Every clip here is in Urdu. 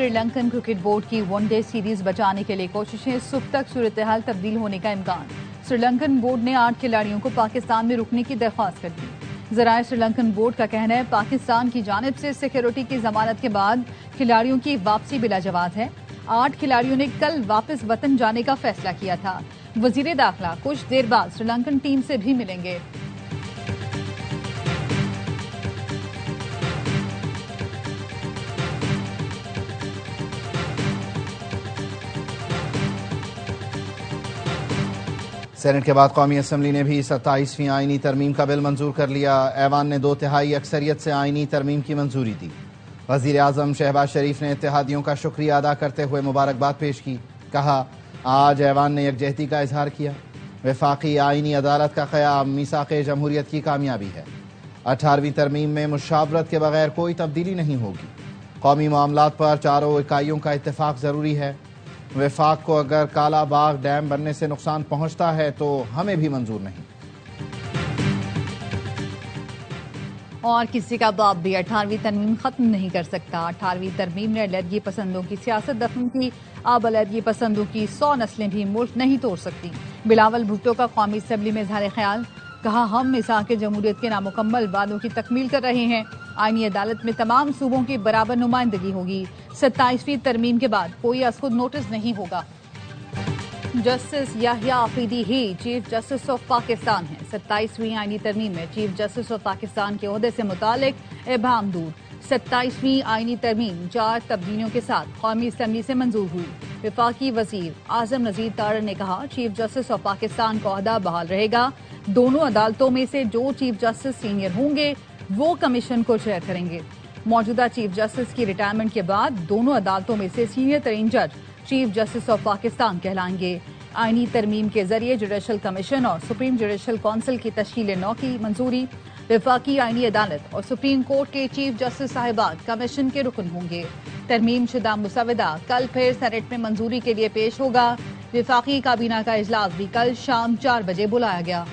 سری لنکن کرکٹ بورڈ کی ون ڈے سیریز بچانے کے لیے کوششیں، صبح تک صورتحال تبدیل ہونے کا امکان۔ سری لنکن بورڈ نے 8 کھلاڑیوں کو پاکستان میں رکنے کی درخواست کر دی۔ ذرائع سری لنکن بورڈ کا کہنا ہے پاکستان کی جانب سے سیکیورٹی کی ضمانت کے بعد کھلاڑیوں کی واپسی بلا جواز ہے۔ 8 کھلاڑیوں نے کل واپس وطن جانے کا فیصلہ کیا تھا۔ وزیر داخلہ کچھ دیر بعد سری لنکن ٹیم سے بھی ملیں گے۔ سینٹ کے بعد قومی اسمبلی نے بھی 27ویں آئینی ترمیم کا بل منظور کر لیا۔ ایوان نے 2/3 اکثریت سے آئینی ترمیم کی منظوری دی۔ وزیر اعظم شہباز شریف نے اتحادیوں کا شکریہ ادا کرتے ہوئے مبارکباد پیش کی۔ کہا آج ایوان نے یکجہتی کا اظہار کیا۔ وفاقی آئینی عدالت کا قیام میثاق جمہوریت کی کامیابی ہے۔ 18ویں ترمیم میں مشاورت کے بغیر کوئی تبدیلی نہیں ہوگی۔ قومی معاملات پر چاروں اکائیوں کا اتفاق ضروری ہے۔ وفاق کو اگر کالا باغ ڈیم بننے سے نقصان پہنچتا ہے تو ہمیں بھی منظور نہیں۔ اور کسی کا باپ بھی 18ویں ترمیم ختم نہیں کر سکتا۔ 18ویں ترمیم نے علیحدگی پسندوں کی سیاست دفن کی۔ اب علیحدگی پسندوں کی 100 نسلیں بھی ملک نہیں توڑ سکتی۔ بلاول بھٹو کا قومی اسمبلی میں اظہار خیال۔ کہا ہم میثاق جمہوریت کے نامکمل وعدوں کی تکمیل کر رہے ہیں۔ آئینی عدالت میں تمام صوبوں کی برابر نمائندگی ہوگی۔ 27ویں ترمیم کے بعد کوئی از خود نوٹس نہیں ہوگا۔ Justice Yahya Afridi he chief justice of Pakistan ہیں۔ 27ویں آئینی ترمیم میں چیف جسٹس آف پاکستان کے عہدے سے متعلق ابہام دور۔ 27ویں آئینی ترمیم 4 تبدیلیوں کے ساتھ قومی اسمبلی سے منظور ہوئی۔ وفاقی وزیر اعظم نذیر تارڑ نے کہا چیف جسٹس آف پاکستان کا عہدہ بحال رہے گا۔ دونوں عدالتوں میں سے جو چیف جسٹس سینئر ہوں گے وہ کمیشن کو چیئر کریں گے۔ موجودہ چیف جسٹس کی ریٹائرمنٹ کے بعد دونوں عدالتوں میں سے سینئر ترین جج چیف جسٹس آف پاکستان کہلائیں گے۔ آئینی ترمیم کے ذریعے جوڈیشل کمیشن اور سپریم جوڈیشل کونسل کی تشکیل نو کی منظوری۔ وفاقی آئینی عدالت اور سپریم کورٹ کے چیف جسٹس صاحبات کمیشن کے رکن ہوں گے۔ ترمیم شدہ مسودہ کل پھر سینیٹ میں منظوری کے لیے پیش ہوگا۔ وفاقی کابینہ کا اجلاس بھی کل شام 4 بجے بلایا گیا۔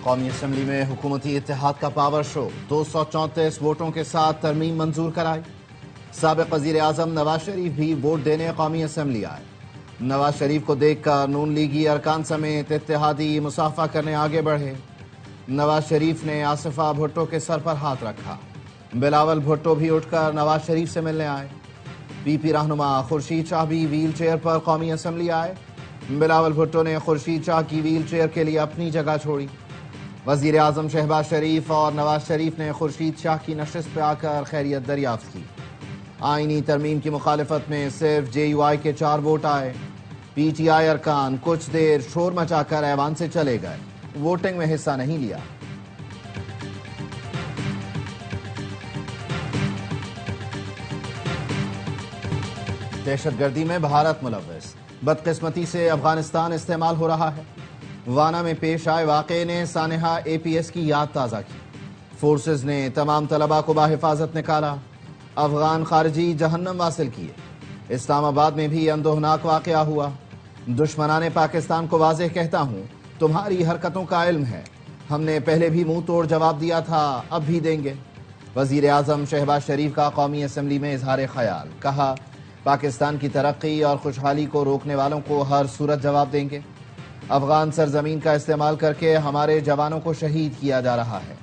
قومی اسمبلی میں حکومتی اتحاد کا پاور شو، 234 ووٹوں کے ساتھ ترمیم منظور کرائی۔ سابق وزیر اعظم نواز شریف بھی ووٹ دینے قومی اسمبلی آئے۔ نواز شریف کو دیکھ کر نون لیگی ارکان سمیت اتحادی مصافحہ کرنے آگے بڑھے۔ نواز شریف نے آصفہ بھٹو کے سر پر ہاتھ رکھا۔ بلاول بھٹو بھی اٹھ کر نواز شریف سے ملنے آئے۔ پی پی رہنما خورشید شاہ بھی ویل چیئر پر قومی اسمبلی آئے۔ بلاول بھٹو نے خورشید شاہ کی ویل چیئر کے لیے اپنی جگہ چھوڑی۔ وزیر اعظم شہباز شریف اور نواز شریف نے خورشید شاہ کی نشست پہ آ کر خیریت دریافت کی۔ آئینی ترمیم کی مخالفت میں صرف جے یو آئی کے 4 ووٹ آئے۔ پی ٹی آئی ارکان کچھ دیر شور مچا کر ایوان سے چلے گئے، ووٹنگ میں حصہ نہیں لیا۔ دہشت گردی میں بھارت ملوث، بدقسمتی سے افغانستان استعمال ہو رہا ہے۔ وانا میں پیش آئے واقعے نے سانحہ اے پی ایس کی یاد تازہ کی۔ فورسز نے تمام طلباء کو بحفاظت نکالا۔ افغان خارجی جہنم واصل کیے۔ اسلام آباد میں بھی اندوہناک واقعہ ہوا۔ دشمنان پاکستان کو واضح کہتا ہوں تمہاری حرکتوں کا علم ہے، ہم نے پہلے بھی منہ توڑ جواب دیا تھا، اب بھی دیں گے۔ وزیر اعظم شہباز شریف کا قومی اسمبلی میں اظہار خیال۔ کہا پاکستان کی ترقی اور خوشحالی کو روکنے والوں کو ہر صورت جواب دیں گے۔ افغان سرزمین کا استعمال کر کے ہمارے جوانوں کو شہید کیا جا رہا ہے۔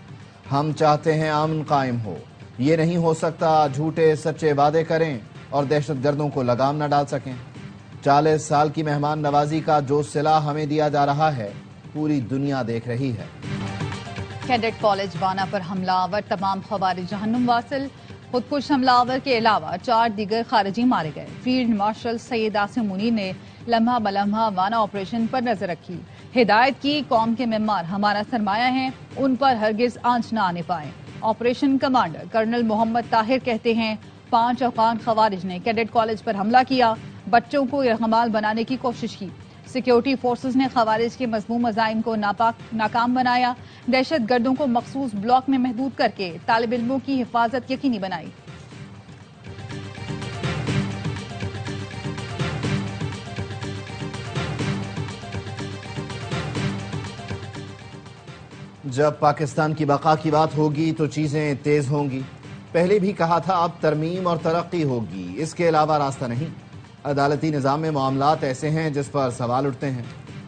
ہم چاہتے ہیں امن قائم ہو، یہ نہیں ہو سکتا جھوٹے سچے وعدے کریں اور دہشت گردوں کو لگام نہ ڈال سکیں۔ 40 سال کی مہمان نوازی کا جو صلہ ہمیں دیا جا رہا ہے پوری دنیا دیکھ رہی ہے۔ کیڈٹ کالج وانا پر حملہ آور، تمام خوارج جہنم واصل۔ خودکش حملہ آور کے علاوہ 4 دیگر خارجی مارے گئے۔ فیلڈ مارشل سید عاصم منیر نے لمحہ بلمحہ وانا آپریشن پر نظر رکھی۔ ہدایت کی قوم کے معمار ہمارا سرمایہ ہیں، ان پر ہرگز آنچ نہ آنے پائے۔ آپریشن کمانڈر کرنل محمد طاہر کہتے ہیں 5 افغان خوارج نے کیڈٹ کالج پر حملہ کیا، بچوں کو یرغمال بنانے کی کوشش کی۔ سیکیورٹی فورسز نے خوارج کے مذموم مزاحم کو ناکام بنایا۔ دہشت گردوں کو مخصوص بلاک میں محدود کر کے طالب علموں کی حفاظت یقینی بنائی۔ جب پاکستان کی بقا کی بات ہوگی تو چیزیں تیز ہوں گی. پہلے بھی کہا تھا اب ترمیم اور ترقی ہوگی، اس کے علاوہ راستہ نہیں. عدالتی نظام میں معاملات ایسے ہیں جس پر سوال اٹھتے ہیں.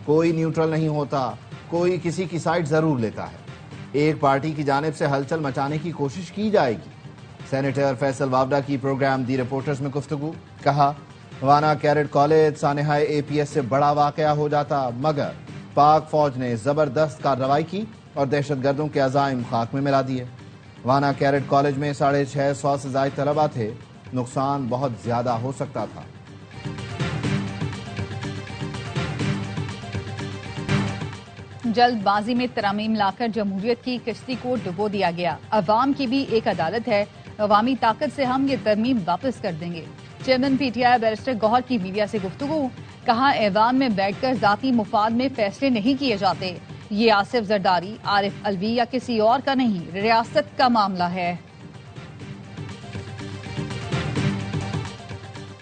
کوئی نیوٹرل نہیں ہوتا، کوئی کسی کی سائٹ ضرور لیتا ہے. ایک پارٹی کی جانب سے ہلچل مچانے کی کوشش کی جائے گی. سینیٹر فیصل وابڈا کی پروگرام دی رپورٹرز میں گفتگو. کہا وانا کیڈٹ کالج سانحہ APS سے بڑا واقعہ ہو جاتا، مگر پاک فوج نے زبردست کارروائی کی اور دہشت گردوں کے عزائم خاک میں ملا دیے. وانا کیڈٹ کالج میں 650 سے زائد طلبہ تھے، نقصان بہت زیادہ ہو سکتا تھا. جلد بازی میں ترامیم لا کر جمہوریت کی کشتی کو ڈبو دیا گیا. عوام کی بھی ایک عدالت ہے، عوامی طاقت سے ہم یہ ترمیم واپس کر دیں گے. چیئرمین PTI بیرسٹر گوہر کی میڈیا سے گفتگو. کہا ایوان میں بیٹھ کر ذاتی مفاد میں فیصلے نہیں کیے جاتے. یہ آصف زرداری، عارف الوی یا کسی اور کا نہیں، ریاست کا معاملہ ہے.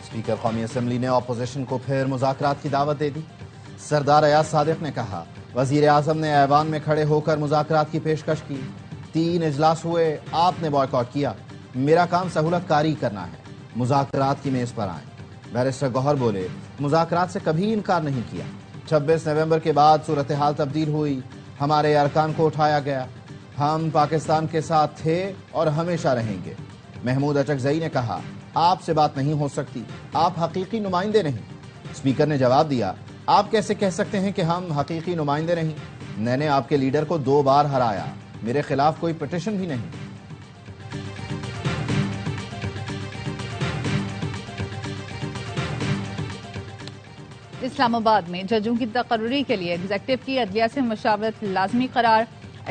اسپیکر قومی اسمبلی نے اپوزیشن کو پھر مذاکرات کی دعوت دے دی. سردار ایاز صادق نے کہا وزیر اعظم نے ایوان میں کھڑے ہو کر مذاکرات کی پیشکش کی. 3 اجلاس ہوئے، آپ نے بائیکاٹ کیا. میرا کام سہولت کاری کرنا ہے، مذاکرات کی میز پر آئیں. بیرسٹر گوہر بولے مذاکرات سے کبھی انکار نہیں کیا. 26 نومبر کے بعد صورتحال تبدیل ہوئی، ہمارے ارکان کو اٹھایا گیا. ہم پاکستان کے ساتھ تھے اور ہمیشہ رہیں گے. محمود اچکزئی نے کہا آپ سے بات نہیں ہو سکتی، آپ حقیقی نمائندے نہیں. اسپیکر نے جواب دیا آپ کیسے کہہ سکتے ہیں کہ ہم حقیقی نمائندے نہیں؟ میں نے آپ کے لیڈر کو 2 بار ہرایا، میرے خلاف کوئی پٹیشن بھی نہیں. اسلام آباد میں ججوں کی تقرری کے لیے ایگزیکٹو کی عدلیہ سے مشاورت لازمی قرار.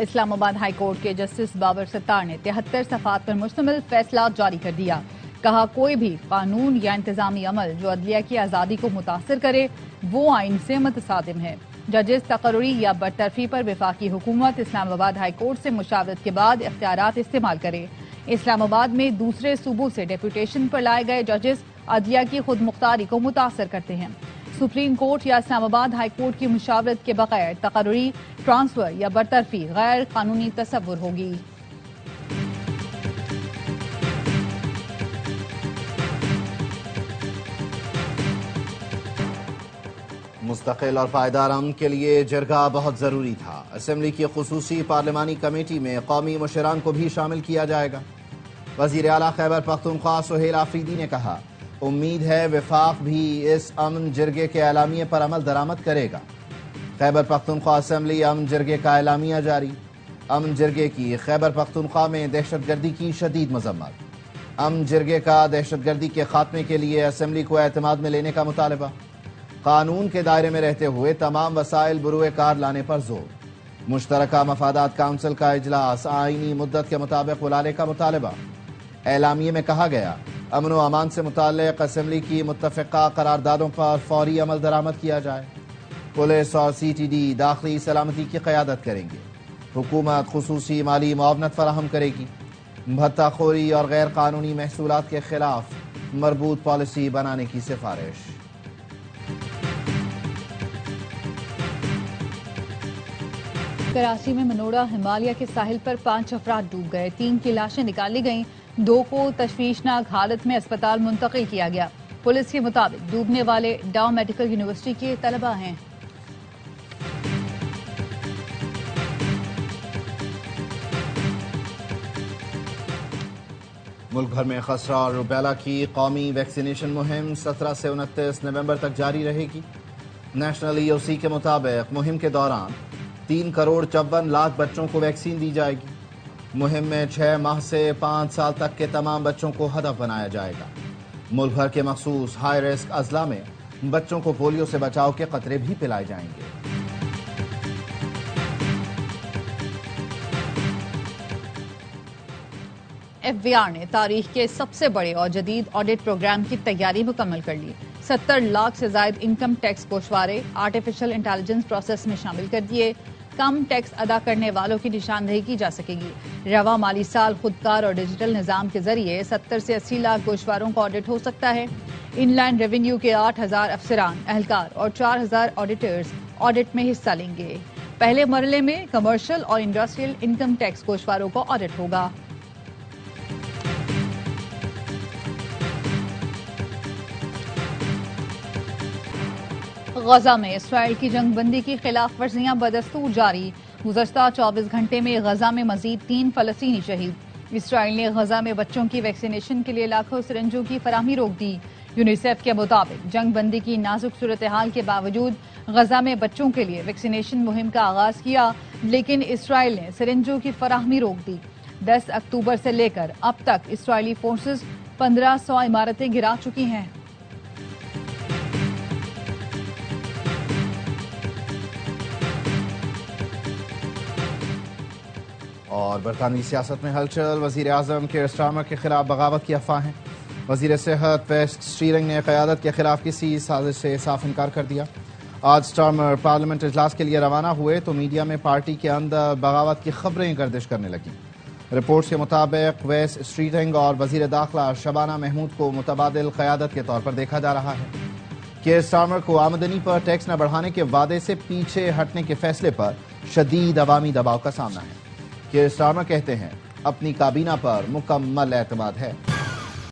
اسلام آباد ہائی کورٹ کے جسٹس بابر ستار نے 73 صفحات پر مشتمل فیصلہ جاری کر دیا. کہا کوئی بھی قانون یا انتظامی عمل جو عدلیہ کی آزادی کو متاثر کرے وہ آئین سے متصادم ہے. ججز تقرری یا برطرفی پر وفاقی حکومت اسلام آباد ہائی کورٹ سے مشاورت کے بعد اختیارات استعمال کرے. اسلام آباد میں دوسرے صوبوں سے ڈیپوٹیشن پر لائے گئے ججز عدلیہ کی خود مختاری کو متاثر کرتے ہیں. سپریم کورٹ یا اسلام آباد ہائی کورٹ کی مشاورت کے بغیر تقرری، ٹرانسفر یا برطرفی غیر قانونی تصور ہوگی. مستقل اور پائیدار امن کے لیے جرگہ بہت ضروری تھا. اسمبلی کی خصوصی پارلیمانی کمیٹی میں قومی مشران کو بھی شامل کیا جائے گا. وزیر اعلیٰ خیبر پختونخوا سہیل آفریدی نے کہا امید ہے وفاق بھی اس امن جرگے کے اعلامیے پر عمل درآمد کرے گا. خیبر پختونخوا اسمبلی امن جرگے کا اعلامیہ جاری. امن جرگے کی خیبر پختونخوا میں دہشت گردی کی شدید مذمت. امن جرگے کا دہشت گردی کے خاتمے کے لیے اسمبلی کو اعتماد میں لینے کا مطالبہ. قانون کے دائرے میں رہتے ہوئے تمام وسائل بروئے کار لانے پر زور. مشترکہ مفادات کونسل کا اجلاس آئینی مدت کے مطابق بلانے کا مطالبہ. اعلامیے میں کہا گیا امن و امان سے متعلق اسمبلی کی متفقہ قراردادوں پر فوری عمل درآمد کیا جائے. پولیس اور CTD داخلی سلامتی کی قیادت کریں گے. حکومت خصوصی مالی معاونت فراہم کرے گی. بھتہ خوری اور غیر قانونی محصولات کے خلاف مربوط پالیسی بنانے کی سفارش. کراچی میں منوڑا ہمالیہ کے ساحل پر 5 افراد ڈوب گئے. 3 کی لاشیں نکالی گئیں، 2 کو تشویشناک حالت میں اسپتال منتقل کیا گیا. پولیس کے مطابق ڈوبنے والے ڈاؤ میڈیکل یونیورسٹی کے طلبہ ہیں. ملک بھر میں خسرہ اور روبیلا کی قومی ویکسینیشن مہم 17 سے 29 نومبر تک جاری رہے گی. نیشنل EOC کے مطابق مہم کے دوران 3 کروڑ 54 لاکھ بچوں کو ویکسین دی جائے گی. مہم میں 6 ماہ سے 5 سال تک کے تمام بچوں کو ہدف بنایا جائے گا. ملک بھر کے مخصوص ہائی رسک اضلاع میں بچوں کو پولیو سے بچاؤ کے قطرے بھی پلائے جائیں گے. FBR نے تاریخ کے سب سے بڑے اور جدید آڈٹ پروگرام کی تیاری مکمل کر لی. 70 لاکھ سے زائد انکم ٹیکس گوشوارے آرٹیفیشل انٹیلیجنس پروسیس میں شامل کر دیے. کم ٹیکس ادا کرنے والوں کی نشاندہی کی جا سکے گی. رواں مالی سال خودکار اور ڈیجیٹل نظام کے ذریعے 70 سے 80 لاکھ گوشواروں کا آڈٹ ہو سکتا ہے. ان لائن ریونیو کے 8,000 افسران، اہلکار اور 4,000 آڈیٹرز آڈٹ میں حصہ لیں گے. پہلے مرحلے میں کمرشل اور انڈسٹریل انکم ٹیکس گوشواروں کا آڈٹ ہوگا۔ غزہ میں اسرائیل کی جنگ بندی کی خلاف ورزیاں بدستور جاری۔ گزشتہ 24 گھنٹے میں غزہ میں مزید 3 فلسطینی شہید۔ اسرائیل نے غزہ میں بچوں کی ویکسینیشن کے لیے لاکھوں سرنجوں کی فراہمی روک دی۔ یونیسیف کے مطابق جنگ بندی کی نازک صورتحال کے باوجود غزہ میں بچوں کے لیے ویکسینیشن مہم کا آغاز کیا، لیکن اسرائیل نے سرنجوں کی فراہمی روک دی۔ 10 اکتوبر سے لے کر اب تک اسرائیلی فورسز 1500 عمارتیں گرا چکی ہیں۔ اور برطانوی سیاست میں ہلچل، وزیر اعظم کیئر سٹارمر کے خلاف بغاوت کی افواہیں۔ وزیر صحت ویسٹ اسٹیرنگ نے قیادت کے خلاف کسی سازش سے صاف انکار کر دیا۔ آج سٹارمر پارلیمنٹ اجلاس کے لیے روانہ ہوئے تو میڈیا میں پارٹی کے اندر بغاوت کی خبریں گردش کرنے لگیں۔ رپورٹس کے مطابق ویسٹ اسٹیرنگ اور وزیر داخلہ شبانہ محمود کو متبادل قیادت کے طور پر دیکھا جا رہا ہے۔ کیئر سٹارمر کو آمدنی پر ٹیکس نہ بڑھانے کے وعدے سے پیچھے ہٹنے کے فیصلے پر شدید عوامی دباؤ کا سامنا ہے۔ کیئر سٹارمر کہتے ہیں اپنی کابینہ پر مکمل اعتماد ہے۔